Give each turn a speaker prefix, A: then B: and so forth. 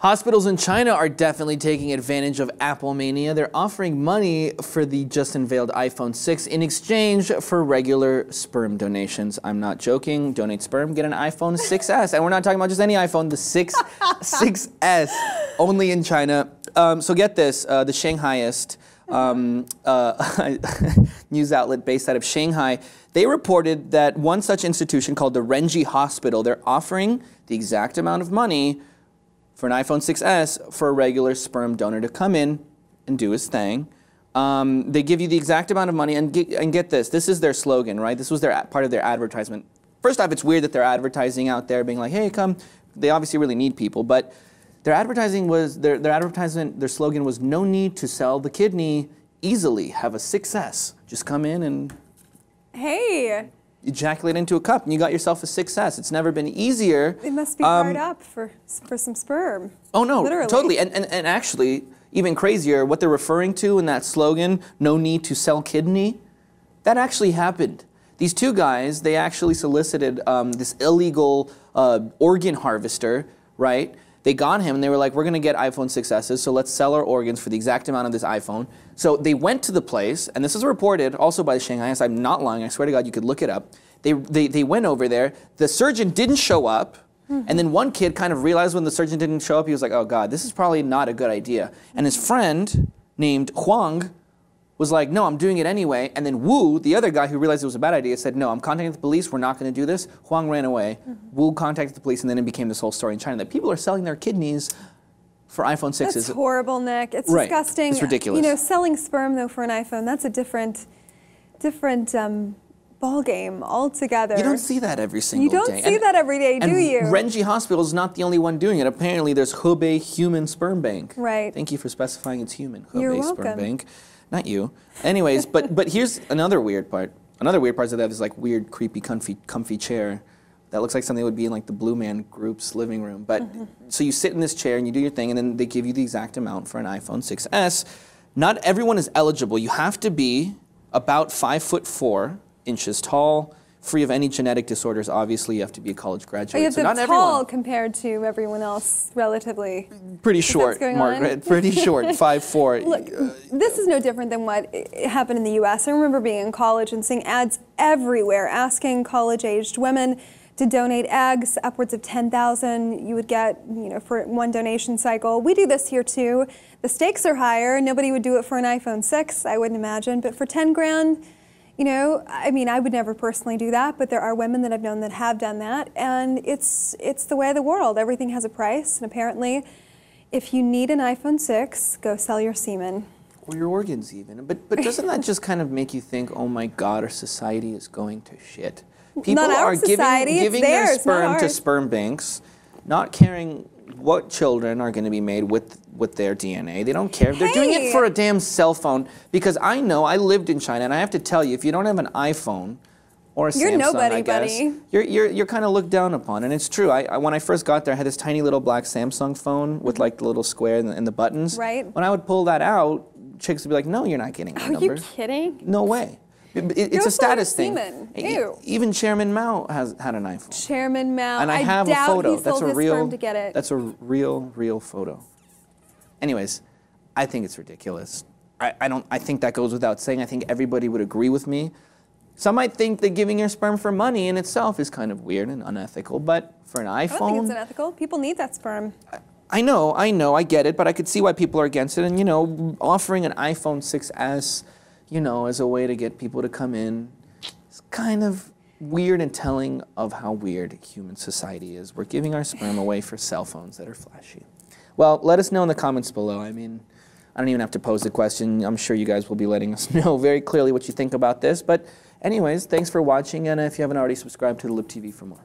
A: Hospitals in China are definitely taking advantage of Apple mania. They're offering money for the just unveiled iPhone 6 in exchange for regular sperm donations. I'm not joking. Donate sperm, get an iPhone 6S. And we're not talking about just any iPhone, the 6S, only in China. So get this, the Shanghaiist news outlet based out of Shanghai, they reported that one such institution called the Renji Hospital, they're offering the exact amount of money for an iPhone 6S for a regular sperm donor to come in and do his thing. They give you the exact amount of money, and get this, this is their slogan, right? This was their part of their advertisement. First off, it's weird that they're advertising out there, being like, hey, come. They obviously really need people, but their advertising was, their slogan was, no need to sell the kidney easily. Have a 6S. Just come in and ejaculate into a cup, and you got yourself a 6S. It's never been easier.
B: It must be hard up for some sperm.
A: Oh no,
B: literally.
A: Totally. And actually, even crazier, what they're referring to in that slogan, no need to sell kidney, that actually happened. These two guys, they actually solicited this illegal organ harvester, right? They got him, and they were like, we're going to get iPhone 6Ss, so let's sell our organs for the exact amount of this iPhone. So they went to the place, and this is reported also by the Shanghai, I'm not lying, I swear to God, you could look it up. They went over there, the surgeon didn't show up, and then one kid kind of realized when the surgeon didn't show up, he was like, oh God, this is probably not a good idea. And his friend, named Huang, was like, no, I'm doing it anyway. And then Wu, the other guy who realized it was a bad idea, said, no, I'm contacting the police, we're not going to do this. Huang ran away. Wu contacted the police, and then it became this whole story in China that people are selling their kidneys for iPhone 6s.
B: That's horrible, Nick. It's
A: right.
B: Disgusting.
A: It's ridiculous.
B: You know, selling sperm, though, for an iPhone, that's a different ball game altogether.
A: You don't see that every single day.
B: You don't see that every day, do you?
A: Renji Hospital is not the only one doing it. Apparently, there's Hubei Human Sperm Bank.
B: Right.
A: Thank you for specifying it's human.
B: You're
A: Hubei
B: welcome.
A: Sperm Bank. Not you. Anyways, but here's another weird part. Another weird part is that they have this like weird, creepy, comfy chair that looks like something that would be in like the Blue Man Group's living room. But so you sit in this chair and you do your thing, and then they give you the exact amount for an iPhone 6S. Not everyone is eligible. You have to be about 5'4" tall, free of any genetic disorders. Obviously, you have to be a college graduate.
B: You have
A: so
B: to
A: not
B: be
A: everyone.
B: tall compared to everyone else, relatively.
A: Pretty short, Margaret. Pretty short, 5'4".
B: Look, this is no different than what happened in the U.S. I remember being in college and seeing ads everywhere asking college-aged women to donate eggs, upwards of 10,000 you would get, you know, for one donation cycle. We do this here too. The stakes are higher. Nobody would do it for an iPhone 6, I wouldn't imagine, but for 10 grand, you know, I mean, I would never personally do that, but there are women that I've known that have done that, and it's the way of the world. Everything has a price, and apparently, if you need an iPhone 6, go sell your semen.
A: Or your organs even. But doesn't that just kind of make you think, oh my God, our society is going to shit? People
B: Not our
A: are
B: society,
A: giving
B: theirs,
A: their sperm
B: not
A: to
B: ours.
A: sperm banks, not caring what children are going to be made with their DNA. They don't care. They're doing it for a damn cell phone. Because I know, I lived in China, and I have to tell you, if you don't have an iPhone or a Samsung,
B: nobody,
A: I guess,
B: buddy.
A: You're kind of looked down upon. And it's true. When I first got there, I had this tiny little black Samsung phone with like the little square and the buttons.
B: Right.
A: When I would pull that out, chicks would be like, no, you're not getting my number.
B: Are you kidding?
A: No way. It's a status thing.
B: Ew.
A: Even Chairman Mao had an iPhone.
B: Chairman Mao.
A: And I have a photo.
B: He sold his sperm to get it.
A: That's a real photo. Anyways, I think it's ridiculous. I think that goes without saying. I think everybody would agree with me. Some might think that giving your sperm for money in itself is kind of weird and unethical, but for an iPhone,
B: I don't think it's unethical. People need that sperm.
A: I know, I get it, but I could see why people are against it. And you know, offering an iPhone 6S, you know, as a way to get people to come in, it's kind of weird and telling of how weird human society is. We're giving our sperm away for cell phones that are flashy. Well, let us know in the comments below. I mean, I don't even have to pose the question. I'm sure you guys will be letting us know very clearly what you think about this. But anyways, thanks for watching, and if you haven't already, subscribe to the Lip TV for more.